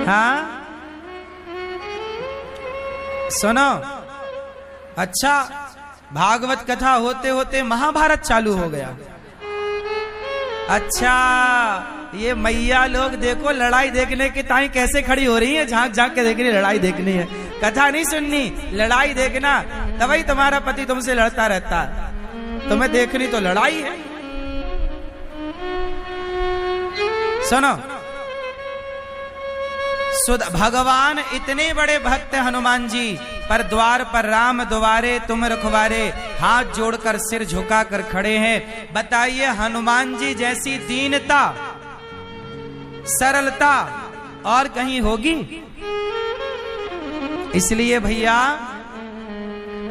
हाँ सुनो, अच्छा भागवत कथा होते होते महाभारत चालू हो गया। अच्छा ये मैया लोग देखो लड़ाई देखने की ताई कैसे खड़ी हो रही है, झांक झांक के देखनी, लड़ाई देखनी है, कथा नहीं सुननी, लड़ाई देखना। तभी तुम्हारा पति तुमसे लड़ता रहता है, तुम्हें देखनी तो लड़ाई है। सुनो, भगवान इतने बड़े भक्त हनुमान जी, पर द्वार पर राम द्वारे तुम रखवारे, हाथ जोड़कर सिर झुकाकर खड़े हैं। बताइए हनुमान जी जैसी दीनता सरलता और कहीं होगी? इसलिए भैया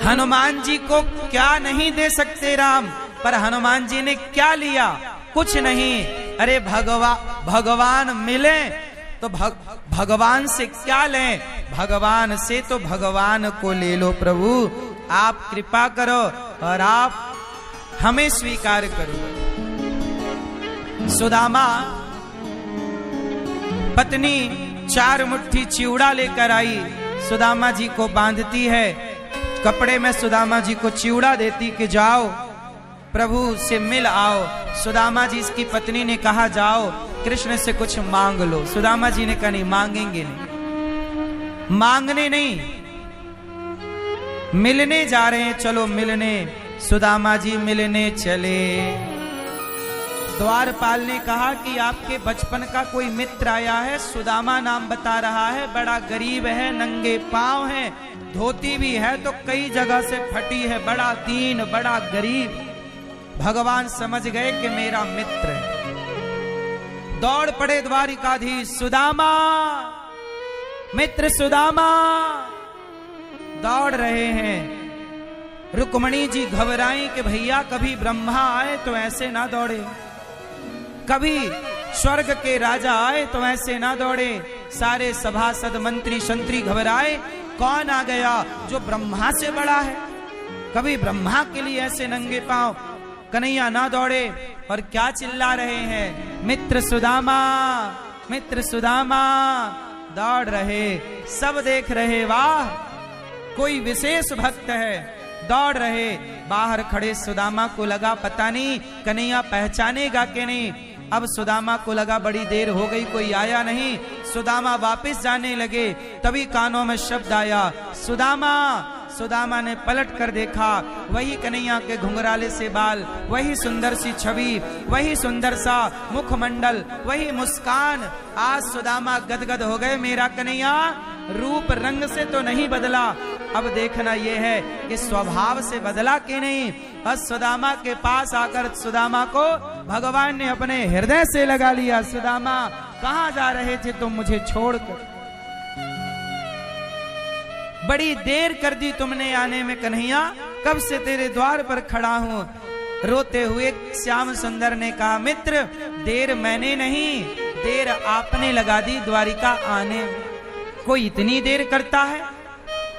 हनुमान जी को क्या नहीं दे सकते राम, पर हनुमान जी ने क्या लिया? कुछ नहीं। अरे भगवान मिले तो भगवान से क्या लें? भगवान से तो भगवान को ले लो प्रभु। आप कृपा करो और आप हमें स्वीकार करो। सुदामा पत्नी 4 मुट्ठी चिवड़ा लेकर आई, सुदामा जी को बांधती है, कपड़े में सुदामा जी को चिवड़ा देती कि जाओ प्रभु से मिल आओ। सुदामा जी इसकी पत्नी ने कहा जाओ कृष्ण से कुछ मांग लो। सुदामा जी ने कहा नहीं, मांगेंगे नहीं, मांगने नहीं, मिलने जा रहे हैं, चलो मिलने। सुदामा जी मिलने चले। द्वारपाल ने कहा कि आपके बचपन का कोई मित्र आया है, सुदामा नाम बता रहा है, बड़ा गरीब है, नंगे पांव है, धोती भी है तो कई जगह से फटी है, बड़ा दीन बड़ा गरीब। भगवान समझ गए कि मेरा मित्र है। दौड़ पड़े द्वारिकाधीश, सुदामा मित्र सुदामा, दौड़ रहे हैं। रुक्मणी जी घबराई कि भैया कभी ब्रह्मा आए तो ऐसे ना दौड़े, कभी स्वर्ग के राजा आए तो ऐसे ना दौड़े। सारे सभासद मंत्री शंत्री घबराए, कौन आ गया जो ब्रह्मा से बड़ा है, कभी ब्रह्मा के लिए ऐसे नंगे पांव। कन्हैया ना दौड़े और क्या चिल्ला रहे हैं, मित्र सुदामा मित्र सुदामा। दौड़ रहे, सब देख रहे, वाह कोई विशेष भक्त है। दौड़ रहे, बाहर खड़े सुदामा को लगा पता नहीं कन्हैया पहचानेगा कि नहीं। अब सुदामा को लगा बड़ी देर हो गई, कोई आया नहीं। सुदामा वापस जाने लगे, तभी कानों में शब्द आया, सुदामा। सुदामा ने पलट कर देखा, वही कन्हैया के घुंघराले से बाल, वही सुंदर सी छवि, वही सुंदर सा मुखमंडल, वही मुस्कान। आज सुदामा गदगद हो गए, मेरा कन्हैया रूप रंग से तो नहीं बदला, अब देखना यह है कि स्वभाव से बदला कि नहीं। और सुदामा के पास आकर सुदामा को भगवान ने अपने हृदय से लगा लिया। सुदामा कहाँ जा रहे थे तुम मुझे छोड़कर? बड़ी देर कर दी तुमने आने में कन्हैया, कब से तेरे द्वार पर खड़ा हूं। रोते हुए श्याम सुंदर ने कहा, मित्र देर मैंने नहीं, देर आपने लगा दी द्वारिका आने में। कोई इतनी देर करता है?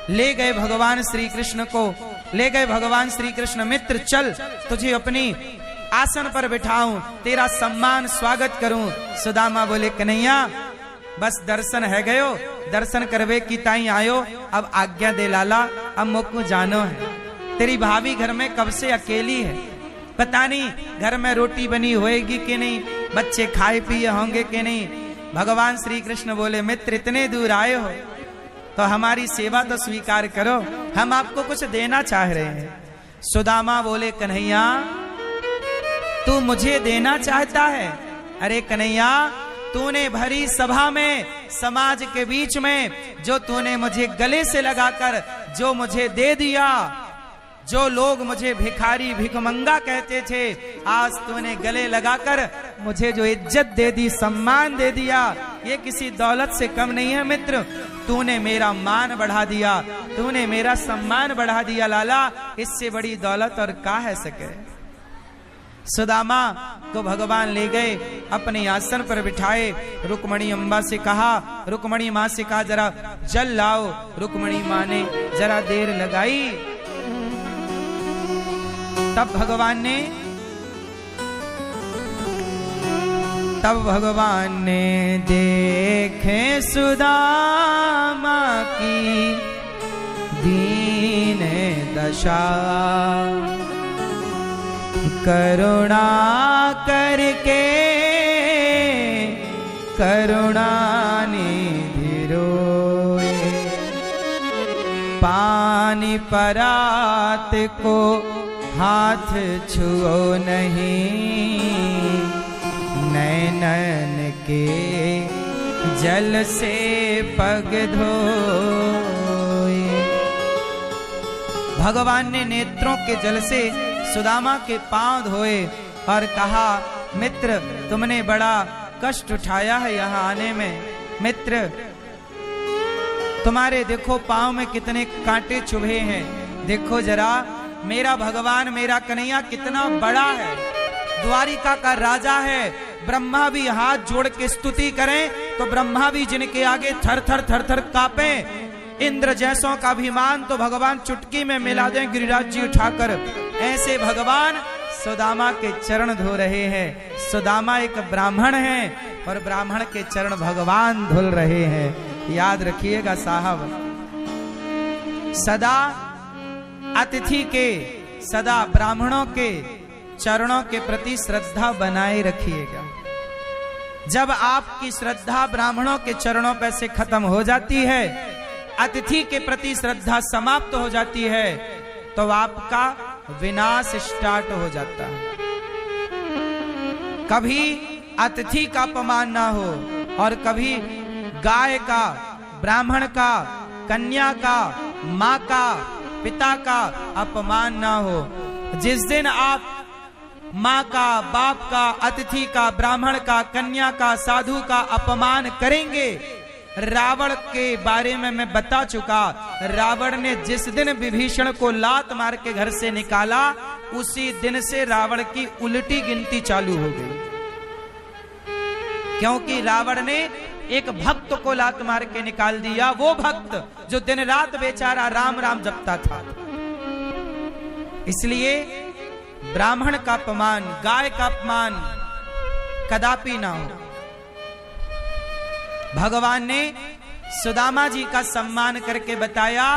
ले गए भगवान श्री कृष्ण को, ले गए भगवान श्री कृष्ण, मित्र चल तुझे अपनी आसन पर बिठाऊं, तेरा सम्मान स्वागत करूं। सुदामा बोले, कन्हैया बस दर्शन है गयो, दर्शन करवे की ताई आयो, अब आज्ञा दे लाला, अब मुझको जानो है। तेरी भाभी घर में कब से अकेली है, पता नहीं घर में रोटी बनी होएगी कि नहीं, बच्चे खाए पिए होंगे कि नहीं। भगवान श्री कृष्ण बोले, मित्र इतने दूर आए हो तो हमारी सेवा तो स्वीकार करो, हम आपको कुछ देना चाह रहे हैं। सुदामा बोले, कन्हैया तू मुझे देना चाहता है? अरे कन्हैया तूने भरी सभा में, समाज के बीच में, जो तूने मुझे गले से लगाकर जो मुझे दे दिया, जो लोग मुझे भिखारी भिखमंगा कहते थे, आज तूने गले लगाकर मुझे जो इज्जत दे दी, सम्मान दे दिया, ये किसी दौलत से कम नहीं है मित्र। तूने मेरा मान बढ़ा दिया, तूने मेरा सम्मान बढ़ा दिया लाला, इससे बड़ी दौलत और का है सके। सुदामा को भगवान ले गए, अपने आसन पर बिठाए। रुक्मणी अम्बा से कहा, रुक्मणी माँ से कहा जरा जल लाओ। रुक्मणी माँ ने जरा देर लगाई, तब भगवान ने तब भगवान ने देखे सुदामा की दीन दशा, करुणा करके करुणा निधि रोए, पानी परात को हाथ छुओ नहीं, नैनन के जल से पग धोए। भगवान ने नेत्रों के जल से सुदामा के पांव धोए और कहा, मित्र तुमने बड़ा कष्ट उठाया है यहाँ आने में। मित्र तुम्हारे देखो पांव में कितने कांटे चुभे हैं, देखो जरा मेरा भगवान मेरा कन्हैया कितना बड़ा है, द्वारिका का राजा है। ब्रह्मा भी हाथ जोड़ के स्तुति करें तो ब्रह्मा भी जिनके आगे थर थर थर थर कांपे। इंद्र जैसों का अभिमान तो भगवान चुटकी में मिला दें गिरिराज जी उठाकर। ऐसे भगवान सुदामा के चरण धो रहे हैं। सुदामा एक ब्राह्मण है और ब्राह्मण के चरण भगवान धुल रहे हैं। याद रखिएगा साहब, सदा अतिथि के, सदा ब्राह्मणों के चरणों के प्रति श्रद्धा बनाए रखिएगा। जब आपकी श्रद्धा ब्राह्मणों के चरणों पर से खत्म हो जाती है, अतिथि के प्रति श्रद्धा समाप्त हो जाती है, तो आपका विनाश स्टार्ट हो जाता है। कभी अतिथि का अपमान ना हो और कभी गाय का, ब्राह्मण का, कन्या का, माँ का, पिता का अपमान ना हो। जिस दिन आप माँ का, बाप का, अतिथि का, ब्राह्मण का, कन्या का, साधु का अपमान करेंगे, रावण के बारे में मैं बता चुका। रावण ने जिस दिन विभीषण को लात मार के घर से निकाला, उसी दिन से रावण की उल्टी गिनती चालू हो गई, क्योंकि रावण ने एक भक्त को लात मार के निकाल दिया। वो भक्त जो दिन रात बेचारा राम राम जपता था। इसलिए ब्राह्मण का अपमान, गाय का अपमान कदापि ना हो। भगवान ने सुदामा जी का सम्मान करके बताया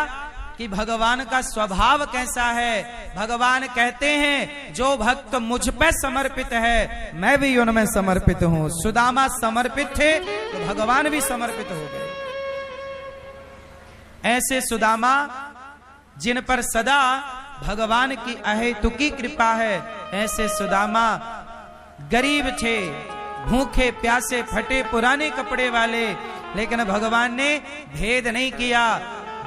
कि भगवान का स्वभाव कैसा है। भगवान कहते हैं जो भक्त मुझ पे समर्पित है मैं भी उनमें समर्पित हूं। सुदामा समर्पित थे तो भगवान भी समर्पित हो गए। ऐसे सुदामा जिन पर सदा भगवान की अहेतुकी कृपा है, ऐसे सुदामा गरीब थे, भूखे प्यासे, फटे पुराने कपड़े वाले, लेकिन भगवान ने भेद नहीं किया।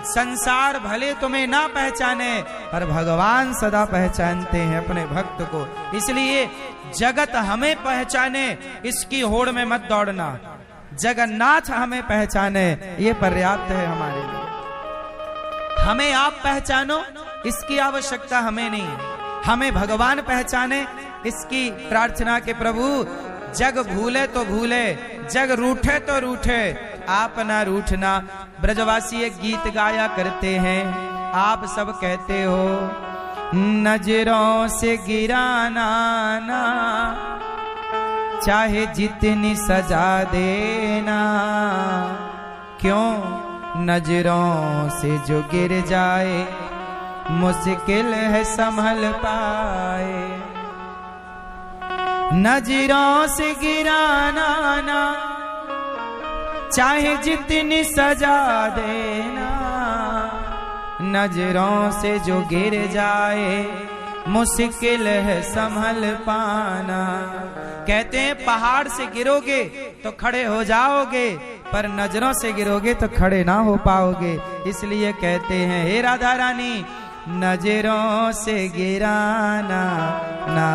संसार भले तुम्हें ना पहचाने पर भगवान सदा पहचानते हैं अपने भक्त को। इसलिए जगत हमें पहचाने इसकी होड़ में मत दौड़ना, जगन्नाथ हमें पहचाने ये पर्याप्त है हमारे लिए। हमें आप पहचानो इसकी आवश्यकता हमें नहीं है, हमें भगवान पहचाने इसकी प्रार्थना के प्रभु जग भूले तो भूले, जग रूठे तो रूठे, आप ना रूठना। ब्रजवासी एक गीत गाया करते हैं, आप सब कहते हो नजरों से गिराना ना, चाहे जितनी सजा देना, क्यों नजरों से जो गिर जाए मुश्किल है संभल पाए। नजरों से गिराना ना, चाहे जितनी सजा देना, नजरों से जो गिर जाए मुश्किल है संभल पाना। कहते हैं पहाड़ से गिरोगे तो खड़े हो जाओगे, पर नजरों से गिरोगे तो खड़े ना हो पाओगे। इसलिए कहते हैं हे राधा रानी नजरों से गिराना ना,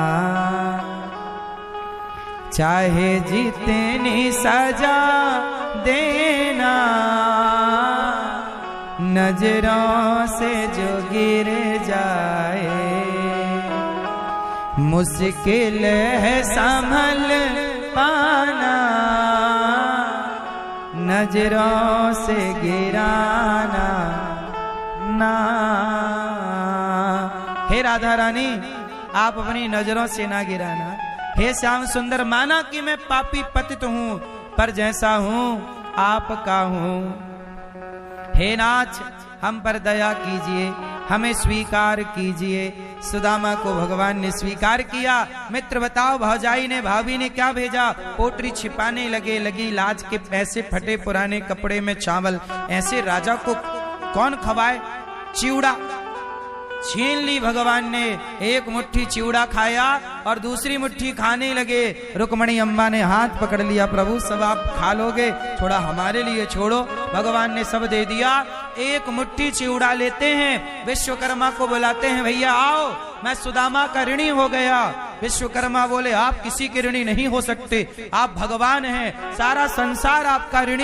चाहे जितनी सजा देना, नजरों से जो गिर जाए मुश्किल है संभल पाना, नजरों से गिराना ना। हे राधा रानी आप अपनी नजरों से ना गिराना, हे श्याम सुंदर, माना कि मैं पापी पतित हूं, पर जैसा हूं आपका हूं। हे नाथ, हम पर दया कीजिए, हमें स्वीकार कीजिए। सुदामा को भगवान ने स्वीकार किया। मित्र बताओ, भौजाई ने, भाभी ने क्या भेजा? पोटरी छिपाने लगी लाज के पैसे, फटे पुराने कपड़े में चावल। ऐसे राजा को कौन खवाए? चिवड़ा छीन ली भगवान ने, एक मुट्ठी चिवड़ा खाया और दूसरी मुट्ठी खाने लगे। रुक्मणी अम्मा ने हाथ पकड़ लिया, प्रभु सब आप खा लोगे, थोड़ा हमारे लिए छोड़ो। भगवान ने सब दे दिया। एक मुट्ठी चिवड़ा लेते हैं, विश्वकर्मा को बुलाते हैं, भैया आओ, मैं सुदामा का ऋणी हो गया। विश्वकर्मा बोले, आप किसी के ऋणी नहीं हो सकते, आप भगवान हैं, सारा संसार आपका ऋणी